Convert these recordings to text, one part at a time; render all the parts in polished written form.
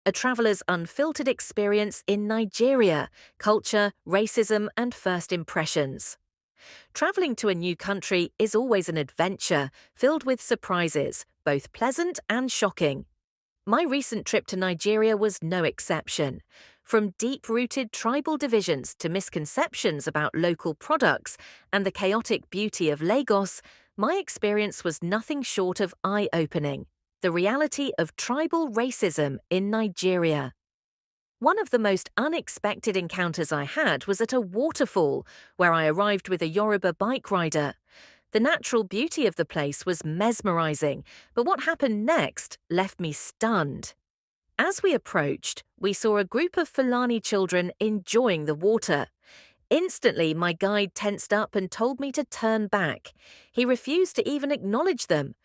a traveler's unfiltered experience in Nigeria, culture, racism, and first impressions. Traveling to a new country is always an adventure, filled with surprises, both pleasant and shocking. My recent trip to Nigeria was no exception. From deep-rooted tribal divisions to misconceptions about local products and the chaotic beauty of Lagos, my experience was nothing short of eye-opening. The reality of tribal racism in Nigeria. One of the most unexpected encounters I had was at a waterfall, where I arrived with a Yoruba bike rider. The natural beauty of the place was mesmerizing, but what happened next left me stunned. As we approached, we saw a group of Fulani children enjoying the water. Instantly, my guide tensed up and told me to turn back. He refused to even acknowledge them.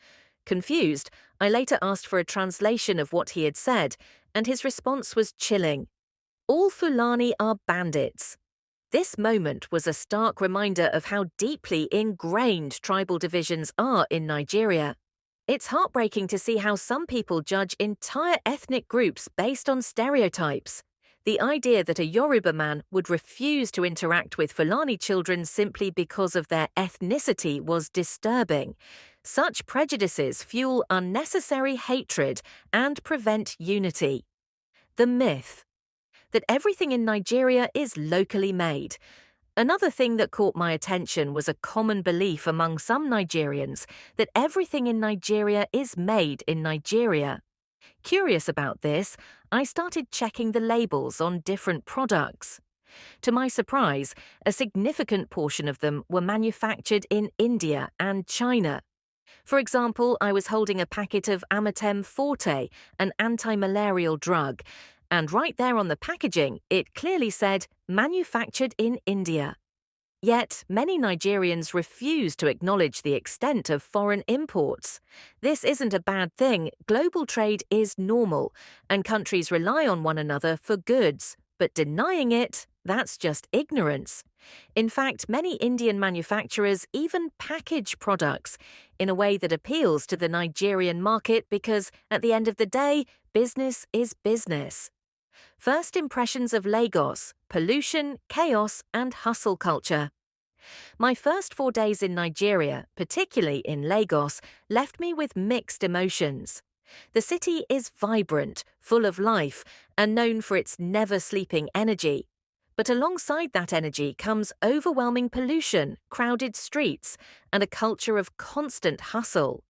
Confused, I later asked for a translation of what he had said, and his response was chilling. All Fulani are bandits. This moment was a stark reminder of how deeply ingrained tribal divisions are in Nigeria. It's heartbreaking to see how some people judge entire ethnic groups based on stereotypes. The idea that a Yoruba man would refuse to interact with Fulani children simply because of their ethnicity was disturbing. Such prejudices fuel unnecessary hatred and prevent unity. The myth that everything in Nigeria is locally made. Another thing that caught my attention was a common belief among some Nigerians that everything in Nigeria is made in Nigeria. Curious about this, I started checking the labels on different products. To my surprise, a significant portion of them were manufactured in India and China. For example, I was holding a packet of Amatem Forte, an anti-malarial drug, and right there on the packaging, it clearly said, manufactured in India. Yet, many Nigerians refuse to acknowledge the extent of foreign imports. This isn't a bad thing. Global trade is normal, and countries rely on one another for goods. But denying it, that's just ignorance. In fact, many Indian manufacturers even package products in a way that appeals to the Nigerian market because, at the end of the day, business is business. First impressions of Lagos: pollution, chaos, and hustle culture. My first 4 days in Nigeria, particularly in Lagos, left me with mixed emotions. The city is vibrant, full of life, and known for its never-sleeping energy. But alongside that energy comes overwhelming pollution, crowded streets, and a culture of constant hustle.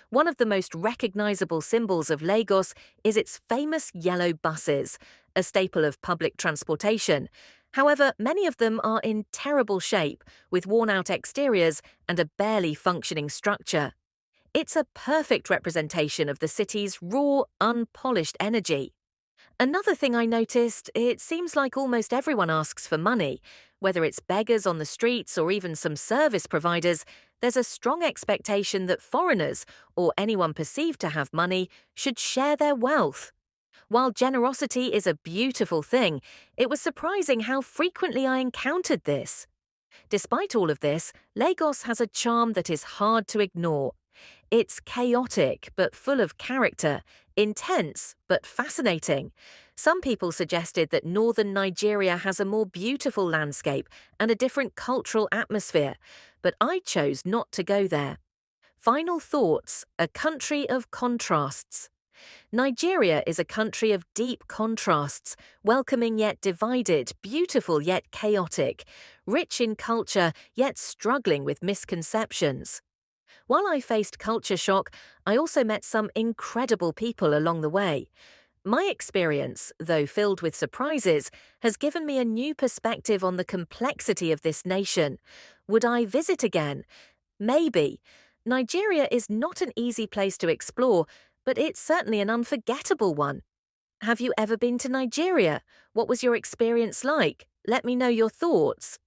One of the most recognizable symbols of Lagos is its famous yellow buses, a staple of public transportation. However, many of them are in terrible shape, with worn-out exteriors and a barely functioning structure. It's a perfect representation of the city's raw, unpolished energy. Another thing I noticed, it seems like almost everyone asks for money. Whether it's beggars on the streets or even some service providers, there's a strong expectation that foreigners, or anyone perceived to have money, should share their wealth. While generosity is a beautiful thing, it was surprising how frequently I encountered this. Despite all of this, Lagos has a charm that is hard to ignore. It's chaotic but full of character, intense but fascinating. Some people suggested that northern Nigeria has a more beautiful landscape and a different cultural atmosphere, but I chose not to go there. Final thoughts: a country of contrasts. Nigeria is a country of deep contrasts, welcoming yet divided, beautiful yet chaotic, rich in culture yet struggling with misconceptions. While I faced culture shock, I also met some incredible people along the way. My experience, though filled with surprises, has given me a new perspective on the complexity of this nation. Would I visit again? Maybe. Nigeria is not an easy place to explore, but it's certainly an unforgettable one. Have you ever been to Nigeria? What was your experience like? Let me know your thoughts.